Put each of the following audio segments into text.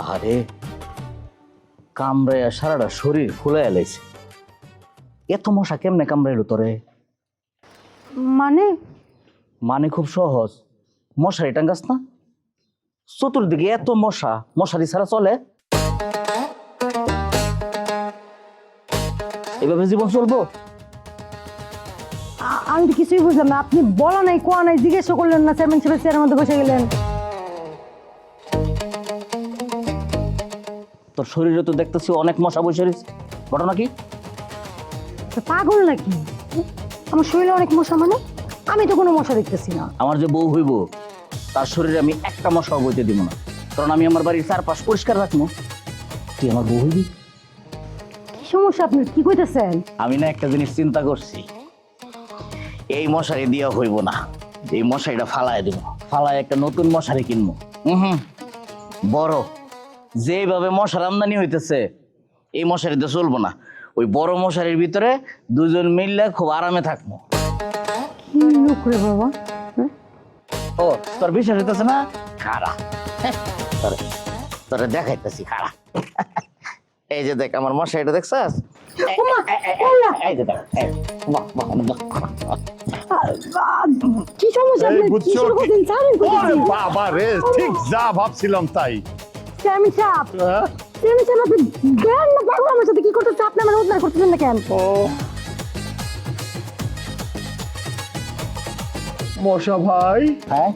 আহারে, কামড়াইয়া সারাটা শরীর ফুলে এলাইছে। এত মশা কেমনে কামড়াইলো তোরে? মানে মানে খুব সহজ, মশারি টাঙ্গাস না, চতুর্দিকে এত মশা, মশারি ছাড়া চলে? এভাবে জীবন চলবো? আমি তো কিছুই বুঝলাম না। আপনি বলা নাই কোয়া নাই জিজ্ঞেস করলেন না, চেয়ারম্যান সাহেব চেয়ারের মধ্যে বসে গেলেন। তোর শরীরে তো দেখতেছি অনেক মশা বসে রয়েছে, ঘটনা কি? তা পাগল নাকি? আমার শরীরে অনেক মশা মানে? আমি তো কোনো মশা দেখতেছি না। আমার যে বউ হইব তার শরীরে আমি একটা মশাও বইতে দিব না, কারণ আমি আমার বাড়ির চারপাশ পরিষ্কার রাখবো। তুই আমার বউ হইবি? কি সমস্যা আপনার? কি কইতেছেন? আমি না একটা জিনিস চিন্তা করছি, এই মশারি দিয়া হইব না, এই মশারিটা ফালায় দেবো, ফালায় একটা নতুন মশারি কিনবো। বড়, যেভাবে মশার আমদানি হইতেছে এই মশারিতে চলবো না, ওই বড় মশারির ভিতরে দুজন মিললে খুব আরামে থাকবো। কি লোক রে বাবা! ও তোর বিশ্বাস হইতেছে না? খাড়া, তোরে দেখাইতেছি খাড়া। এই যে দেখ আমার মশারিটা দেখছাস? এই যে দেখ, কি সমস্যা আপনার? কি শুরু করছেন? ছাড়েন কইতেছি। বাবা রে, ঠিক যা ভাবছিলাম তাই। চেয়ারম্যান সাহেব, চেয়ারম্যান সাহেব আপনি জ্ঞান না পাগল আমার সাথে কি করতেছে? আপনি আমার উদ্ধার করতেছেন না কেন? মশা ভাই, হ্যাঁ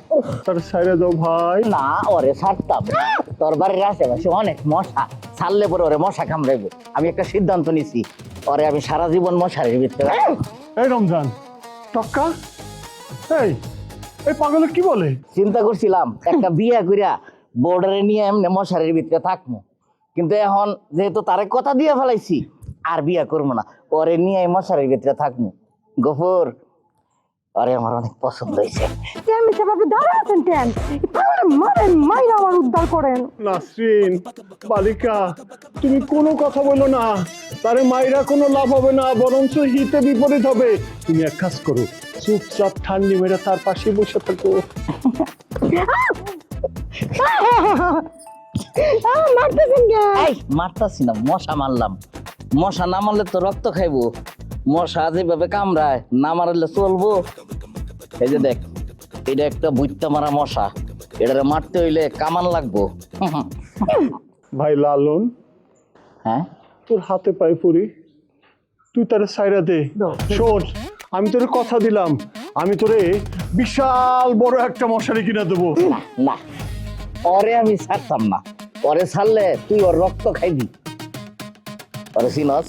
তার সাইরে দাও ভাই। না, ওরে ছাড়তাম না। তোর বাড়ির আশেপাশে অনেক মশা, ছাড়লে পরে ওরে মশা কামড়াইবো। আমি একটা সিদ্ধান্ত নিছি, ওরে আমি সারা জীবন মশারির ভিতরে রাখবো। এই রমজান, টক্কা, এই এই পাগলে কি বলে? চিন্তা করছিলাম একটা বিয়া কইরা বোর্ডারে নিয়ে এমনি মশারির ভিতরে থাকবো, কিন্তু এখন যেহেতু তারে কথা দিয়ে ফেলাইছি আর বিয়া করবো না, ওরে নিয়ে মশারির ভিতরে থাকবো। গফুর, আরে আমার অনেক পছন্দ হয়েছে। চেয়ারম্যান সাহেব আপনি দাঁড়া আছেন কেন? পাগল মারেন, মাইরা আমার উদ্ধার করেন। নাসরিন, বালিকা, তুমি কোনো কথা বলো না, তারে মাইরা কোনো লাভ হবে না, বরঞ্চ হিতে বিপরীত হবে। তুমি এক কাজ করো, চুপচাপ ঠান্ডি মেরে তার পাশে বসে থাকো। মারতেছেন কেন? এই মারতাছি না, মশা মারলাম। মশা না মারলে তো রক্ত খাইবো, মশা যেভাবে কামড়ায় না মারলে চলবো। এই যে দেখ, এটা একটা বুইত্তা মারা মশা, এটারে মারতে হইলে কামান লাগবো। ভাই লালন, হ্যাঁ তোর হাতে পায়ে পড়ি, তুই তারে সাইরা দে। শোন, আমি তোরে কথা দিলাম, আমি তোরে বিশাল বড় একটা মশারি কিনে দেবো। না, ওরে আমি ছাড়তাম না, ওরে ছাড়লে তুই ওর রক্ত খাইবি। ওরে চিনস?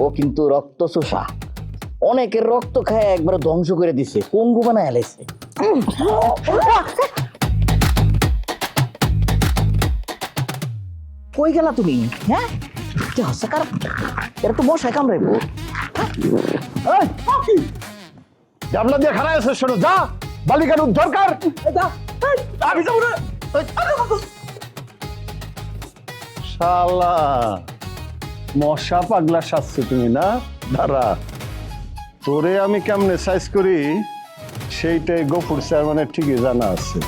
ও কিন্তু রক্ত চোষা, অনেকের রক্ত খায় একবার ধ্বংস করে দিছে, পঙ্গু বানায় হেলাইছে। কই গেলা তুমি? হ্যাঁ কি হচ্ছে কার? এরা তো মশায় কামড়াইবো। জাবলা দিয়ে খারাপ আছে, শোনো, যা বালিকার উদ্ধার কর। আমি যাবো না। শালা মশা পাগলা সাজছো তুমি না? দাঁড়া, তোরে আমি কেমনে সাইজ করি সেইটাই গফুর চেয়ারম্যানের ঠিকই জানা আছে।